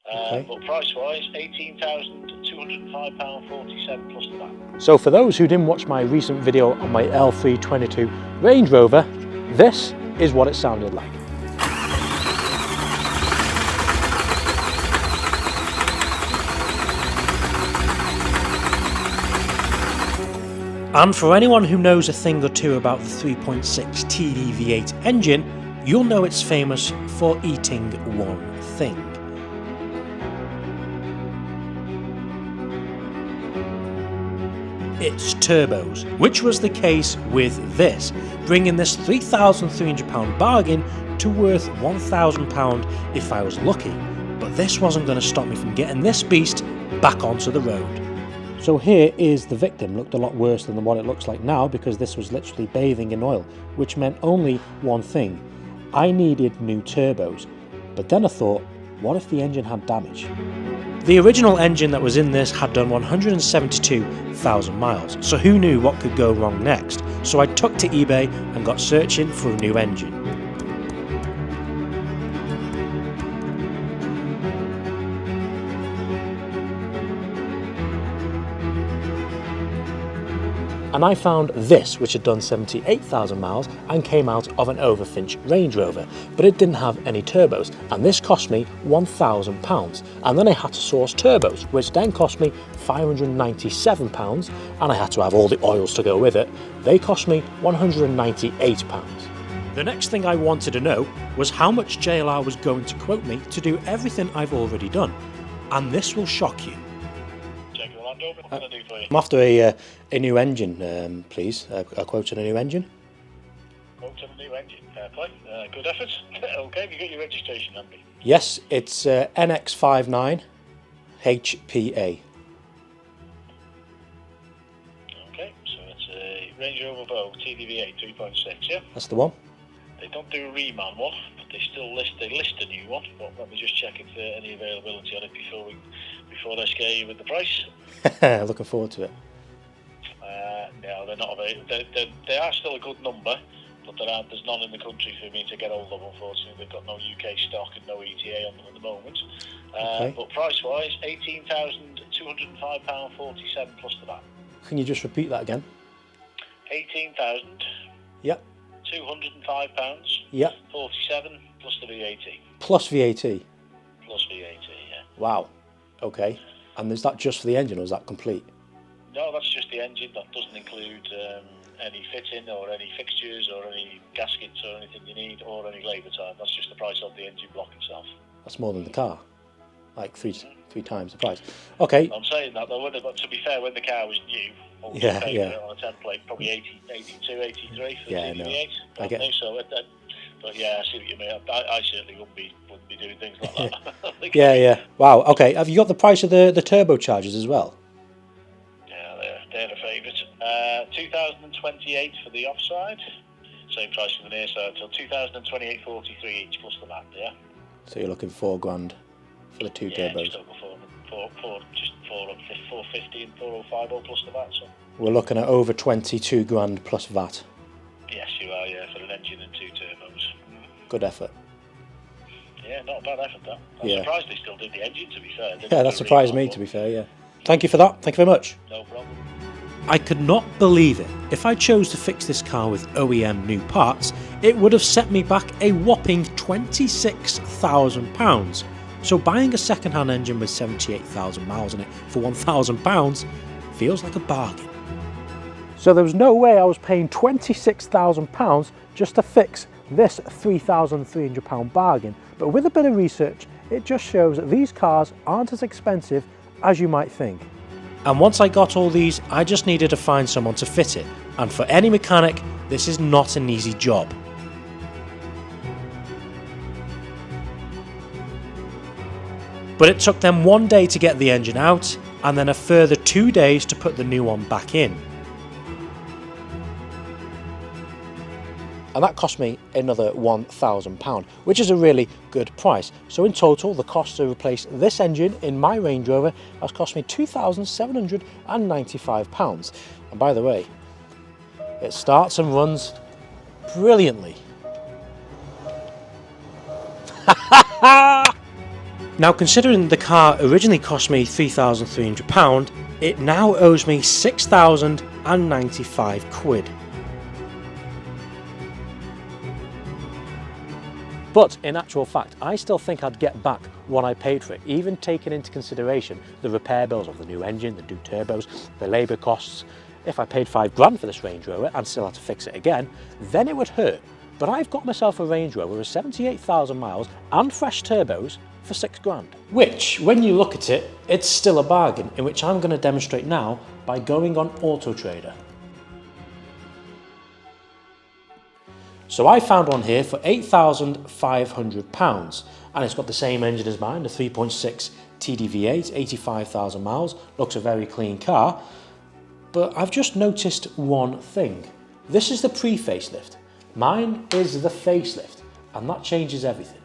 But price-wise, £18,205.47 plus the VAT. So for those who didn't watch my recent video on my L322 Range Rover, this is what it sounded like. And for anyone who knows a thing or two about the 3.6 TD V8 engine, you'll know it's famous for eating one thing. It's turbos, which was the case with this, bringing this £3,300 bargain to worth £1,000 if I was lucky. But this wasn't going to stop me from getting this beast back onto the road. So here is the victim. Looked a lot worse than what it looks like now because this was literally bathing in oil, which meant only one thing. I needed new turbos. But then I thought, what if the engine had damage? The original engine that was in this had done 172,000 miles, so who knew what could go wrong next? So I took to eBay and got searching for a new engine. And I found this, which had done 78,000 miles and came out of an Overfinch Range Rover, but it didn't have any turbos, and this cost me £1,000. And then I had to source turbos, which then cost me £597, and I had to have all the oils to go with it. They cost me £198. The next thing I wanted to know was how much JLR was going to quote me to do everything I've already done. And this will shock you. I'm after a new engine, please. A quote on a new engine. Quote on a new engine. Play. Good effort. Okay, have you got your registration number? Yes, it's NX59 HPA. Okay, so it's a Range Rover TDV8 3.6, yeah? That's the one. They don't do a reman one, but they list a new one. But let me just check if there's any availability on it before they scare you with the price. Looking forward to it. No, they're not available. They are still a good number, but there's none in the country for me to get hold of, unfortunately. They've got no UK stock and no ETA on them at the moment. Okay. But price-wise, £18,205.47 plus the VAT. Can you just repeat that again? £18,205. Yep. Yep. 47 plus the VAT. Plus VAT? Plus VAT, yeah. Wow. Okay. And is that just for the engine, or is that complete? No, that's just the engine. That doesn't include any fitting or any fixtures or any gaskets or anything you need or any labour time. That's just the price of the engine block itself. That's more than the car. Like three times the price. Okay. I'm saying that though, but to be fair, when the car was new, what was yeah, paid yeah. on a template, probably 82, 83 for the TV8. I get it. So, but yeah, I see what you mean. I certainly wouldn't be doing things like that. Yeah. Wow. Okay. Have you got the price of the turbochargers as well? Yeah, they're a favourite. 2028 for the offside. Same price for the near side till 2028.43 each plus the VAT. Yeah. So you're looking £4,000 for the two turbos. Just over 450 and 405 plus the VAT. So. We're looking at over £22,000 plus VAT. Yes, you are. Yeah, for an engine and two turbos. Good effort. Yeah, not a bad effort, that. I'm surprised they still did the engine, to be fair. Yeah, that surprised me, to be fair, yeah. Thank you for that. Thank you very much. No problem. I could not believe it. If I chose to fix this car with OEM new parts, it would have set me back a whopping £26,000. So buying a second-hand engine with 78,000 miles on it for £1,000 feels like a bargain. So there was no way I was paying £26,000 just to fix this £3,300 bargain. But with a bit of research, it just shows that these cars aren't as expensive as you might think. And once I got all these, I just needed to find someone to fit it. And for any mechanic, this is not an easy job. But it took them 1 day to get the engine out, and then a further 2 days to put the new one back in. And that cost me another £1,000, which is a really good price. So in total, the cost to replace this engine in my Range Rover has cost me £2,795. And by the way, it starts and runs brilliantly. Now, considering the car originally cost me £3,300, it now owes me £6,095. But in actual fact, I still think I'd get back what I paid for it, even taking into consideration the repair bills of the new engine, the new turbos, the labour costs. If I paid £5 for this Range Rover and still had to fix it again, then it would hurt. But I've got myself a Range Rover with 78,000 miles and fresh turbos for £6,000. Which, when you look at it, it's still a bargain, in which I'm going to demonstrate now by going on Auto Trader. So I found one here for £8,500, and it's got the same engine as mine, the 3.6 TDV8, 85,000 miles, looks a very clean car. But I've just noticed one thing. This is the pre-facelift. Mine is the facelift, and that changes everything.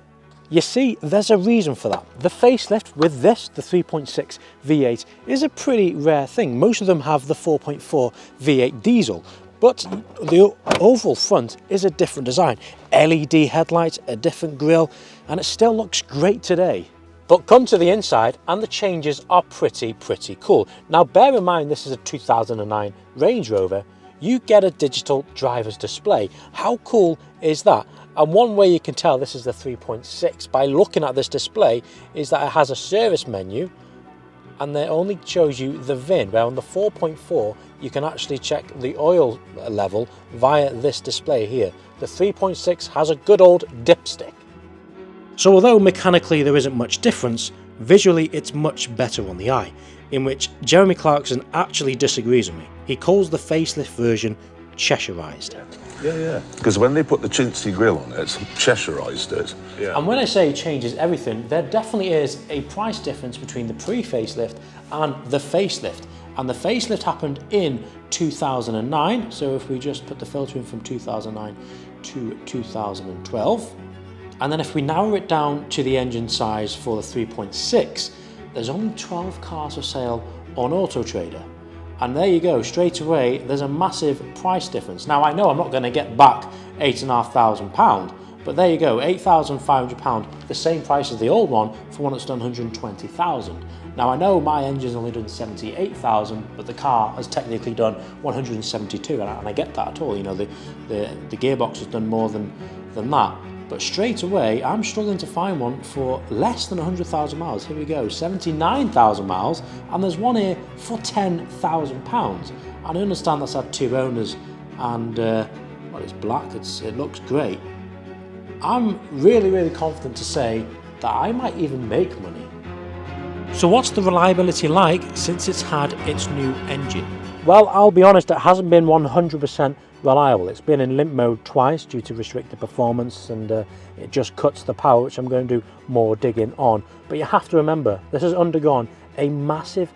You see, there's a reason for that. The facelift with this, the 3.6 V8, is a pretty rare thing. Most of them have the 4.4 V8 diesel, but the overall front is a different design. LED headlights, a different grille, and it still looks great today. But come to the inside and the changes are pretty cool. Now bear in mind this is a 2009 Range Rover. You get a digital driver's display. How cool is that? And one way you can tell this is the 3.6 by looking at this display is that it has a service menu and it only shows you the VIN, where on the 4.4 you can actually check the oil level via this display here. The 3.6 has a good old dipstick. So although mechanically there isn't much difference, visually it's much better on the eye, in which Jeremy Clarkson actually disagrees with me. He calls the facelift version Cheshireized. Yeah. Because when they put the chintzy grille on it, Cheshireized it. Yeah. And when I say changes everything, there definitely is a price difference between the pre-facelift and the facelift. And the facelift happened in 2009, so if we just put the filter in from 2009 to 2012, and then if we narrow it down to the engine size for the 3.6, there's only 12 cars for sale on Auto Trader. And there you go, straight away, there's a massive price difference. Now I know I'm not going to get back £8,500, but there you go, £8,500, the same price as the old one for one that's done 120,000. Now I know my engine's only done 78,000, but the car has technically done 172, and I get that at all. You know, the gearbox has done more than that. But straight away, I'm struggling to find one for less than 100,000 miles. Here we go, 79,000 miles, and there's one here for £10,000. And I understand that's had two owners, and well, it's black, it looks great. I'm really confident to say that I might even make money. So what's the reliability like since it's had its new engine? Well, I'll be honest, it hasn't been 100% reliable. It's been in limp mode twice due to restricted performance, and it just cuts the power, which I'm going to do more digging on. But you have to remember, this has undergone a massive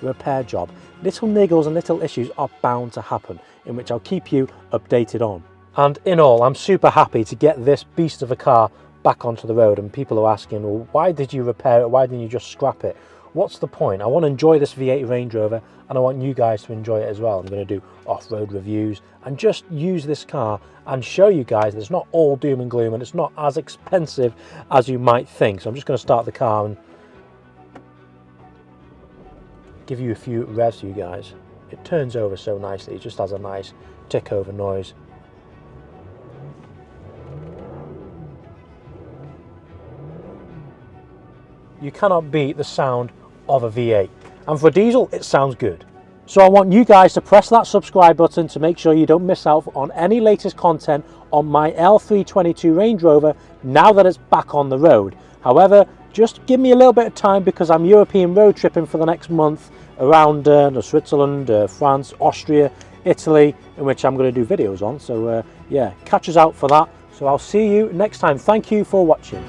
repair job. Little niggles and little issues are bound to happen, in which I'll keep you updated on. And in all, I'm super happy to get this beast of a car back onto the road, and people are asking, well, why did you repair it? Why didn't you just scrap it? What's the point? I want to enjoy this V8 Range Rover, and I want you guys to enjoy it as well. I'm going to do off-road reviews and just use this car and show you guys that it's not all doom and gloom, and it's not as expensive as you might think. So I'm just going to start the car and give you a few revs, you guys. It turns over so nicely. It just has a nice tick over noise. You cannot beat the sound of a V8, and for a diesel it sounds good. So I want you guys to press that subscribe button to make sure you don't miss out on any latest content on my L322 Range Rover now that it's back on the road. However, just give me a little bit of time because I'm European road tripping for the next month around Switzerland, France, Austria, Italy, in which I'm going to do videos on. So yeah, catch us out for that. So I'll see you next time. Thank you for watching.